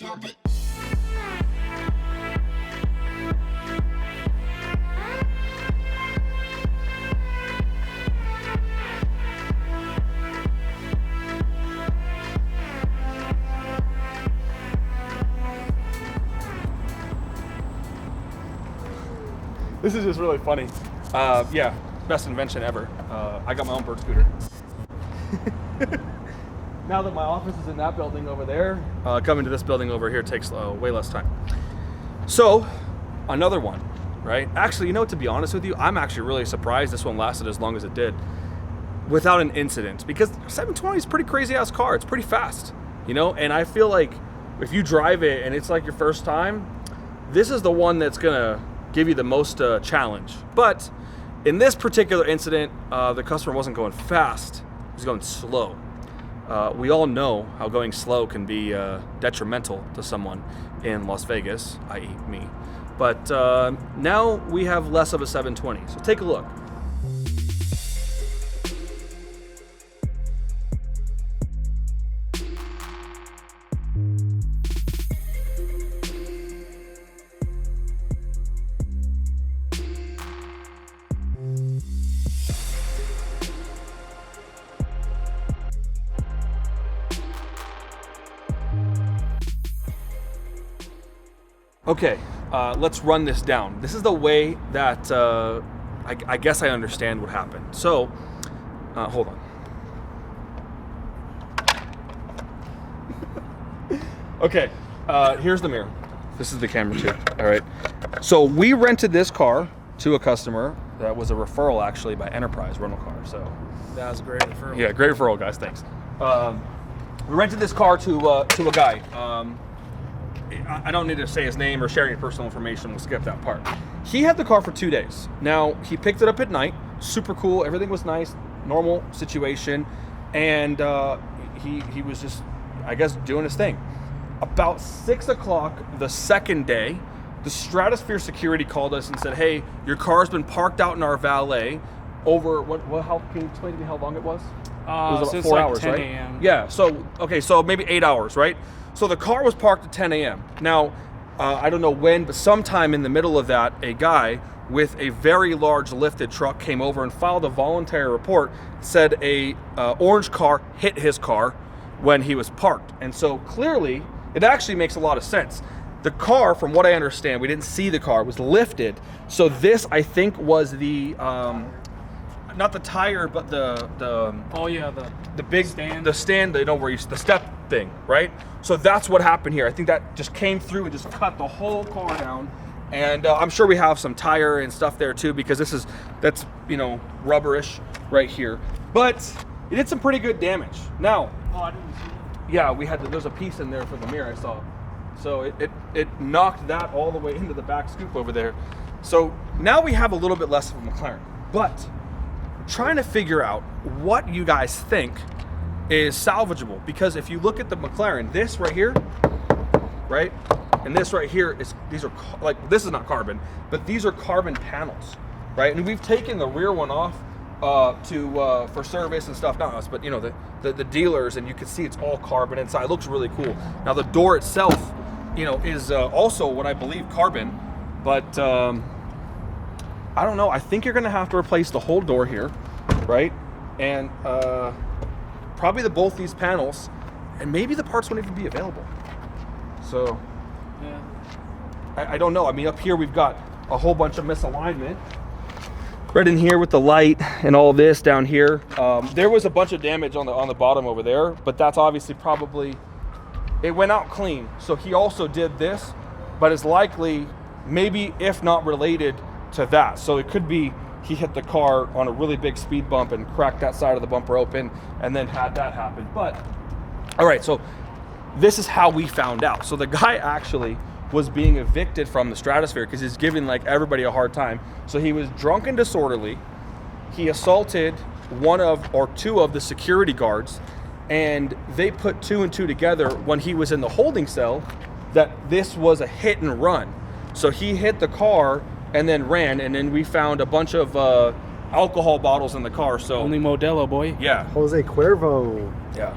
This is just really funny. Yeah, best invention ever. I got my own bird scooter. Now that my office is in that building over there, coming to this building over here takes way less time. So, another one, right? Actually, you know, to be honest with you, I'm actually really surprised this one lasted as long as it did without an incident, because 720 is a pretty crazy ass car. It's pretty fast, you know? And I feel like if you drive it and it's like your first time, this is the one that's gonna give you the most challenge. But in this particular incident, the customer wasn't going fast, he was going slow. We all know how going slow can be detrimental to someone in Las Vegas, i.e. me. But now we have less of a 720, so take a look. Okay, let's run this down. This is the way that I guess I understand what happened. So, hold on. Okay, here's the mirror. This is the camera too, all right. So we rented this car to a customer that was a referral actually by Enterprise Rental Car, so. That was a great referral. Yeah, great referral, guys, thanks. We rented this car to a guy. I don't need to say his name or share any personal information. We'll skip that part. He had the car for 2 days. Now, he picked it up at night. Super cool. Everything was nice. Normal situation. And he was just, I guess, doing his thing. About 6 o'clock the second day, the Stratosphere security called us and said, hey, your car's been parked out in our valet over, how can you explain to me how long it was? It was about 4 like hours, 10 right? a.m. Yeah, so, okay, so maybe 8 hours, right? So the car was parked at 10 a.m. Now, I don't know when, but sometime in the middle of that, a guy with a very large lifted truck came over and filed a voluntary report, said a orange car hit his car when he was parked. And so clearly, it actually makes a lot of sense. The car, from what I understand, we didn't see the car, was lifted. So this, I think, was the, not the tire, but the big stand. The stand, you know, where the step thing, right? So that's what happened here. I think that just came through and just cut the whole car down. And I'm sure we have some tire and stuff there too, because that's, you know, rubberish right here. But it did some pretty good damage. Now, I didn't see that. Yeah, there's a piece in there for the mirror I saw. So it knocked that all the way into the back scoop over there. So now we have a little bit less of a McLaren, but trying to figure out what you guys think is salvageable, because if you look at the McLaren, this right here, right, and this right here these are like, this is not carbon, but these are carbon panels, right? And we've taken the rear one off for service and stuff, not us, but you know, the dealers, and you can see it's all carbon inside. It looks really cool. Now the door itself, you know, is also what I believe carbon, but I don't know. I think you're gonna have to replace the whole door here, right? And probably both these panels, and maybe the parts won't even be available. So, yeah, I don't know. I mean, up here we've got a whole bunch of misalignment. Right in here with the light and all this down here. There was a bunch of damage on the bottom over there, but that's obviously probably, it went out clean. So he also did this, but it's likely, maybe if not related to that. So it could be he hit the car on a really big speed bump and cracked that side of the bumper open and then had that happen. But, all right, so this is how we found out. So the guy actually was being evicted from the Stratosphere because he's giving like everybody a hard time. So he was drunk and disorderly. He assaulted one of or two of the security guards, and they put 2 and 2 together when he was in the holding cell that this was a hit and run. So he hit the car and then ran, and then we found a bunch of alcohol bottles in the car. So only Modelo, boy. Yeah. Jose Cuervo. Yeah.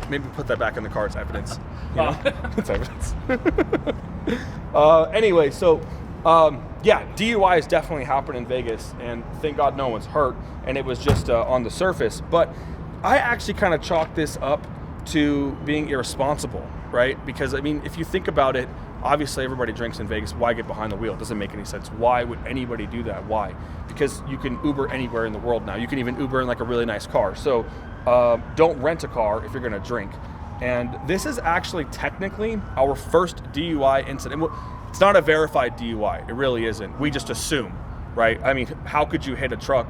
maybe put that back in the car as evidence. You know? It's evidence. Anyway, so yeah, DUI has definitely happened in Vegas, and thank God no one's hurt, and it was just on the surface. But I actually kind of chalk this up to being irresponsible, right? Because I mean, if you think about it, obviously everybody drinks in Vegas. Why get behind the wheel? It doesn't make any sense. Why would anybody do that? Why? Because you can Uber anywhere in the world now. You can even Uber in like a really nice car. So don't rent a car if you're gonna drink. And this is actually technically our first DUI incident. It's not a verified DUI. It really isn't. We just assume, right? I mean, how could you hit a truck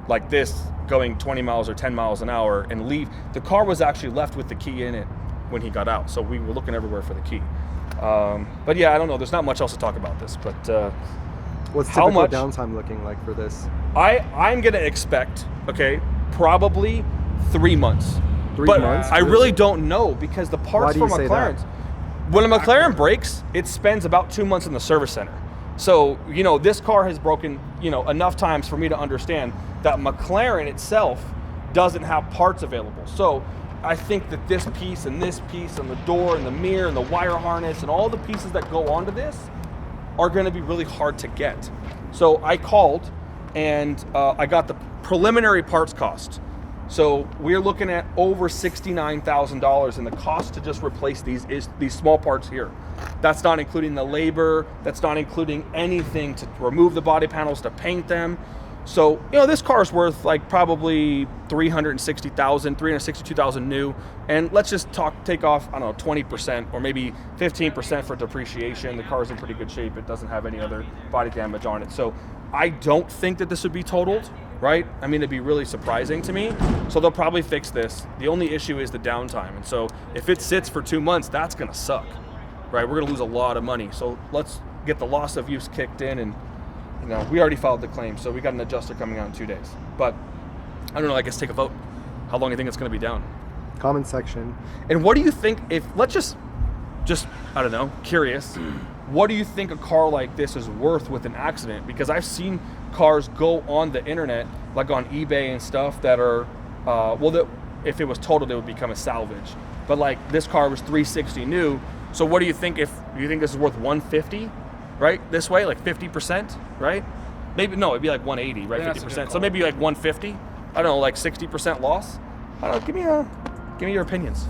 like this going 20 miles or 10 miles an hour and leave? The car was actually left with the key in it when he got out. So we were looking everywhere for the key. But yeah, I don't know. There's not much else to talk about this. But what's typical downtime looking like for this? I'm going to expect, okay, probably 3 months. 3 but months? I really don't know because the parts for McLarens, when a McLaren breaks, it spends about 2 months in the service center. So, you know, this car has broken, you know, enough times for me to understand that McLaren itself doesn't have parts available. So I think that this piece and the door and the mirror and the wire harness and all the pieces that go onto this are going to be really hard to get. So I called and I got the preliminary parts cost. So we're looking at over $69,000 in the cost to just replace these small parts here. That's not including the labor. That's not including anything to remove the body panels, to paint them. So, you know, this car is worth like probably $360,000, $362,000 new. And let's just take off, I don't know, 20% or maybe 15% for depreciation. The car's in pretty good shape. It doesn't have any other body damage on it. So I don't think that this would be totaled, right? I mean, it'd be really surprising to me. So they'll probably fix this. The only issue is the downtime. And so if it sits for 2 months, that's gonna suck, right? We're gonna lose a lot of money. So let's get the loss of use kicked in, and you know, we already filed the claim, so we got an adjuster coming out in 2 days. But I don't know, I guess take a vote. How long do you think it's gonna be down? Comment section. And what do you think if, let's just I don't know, curious, what do you think a car like this is worth with an accident? Because I've seen cars go on the internet, like on eBay and stuff, that are, if it was totaled, it would become a salvage. But like this car was $360 new. So what do you think if you think this is worth $150, right? This way, like 50%, right? Maybe, no, it'd be like 180, right? Yeah, 50%. So maybe like 150. I don't know, like 60% loss. I don't know, give me your opinions.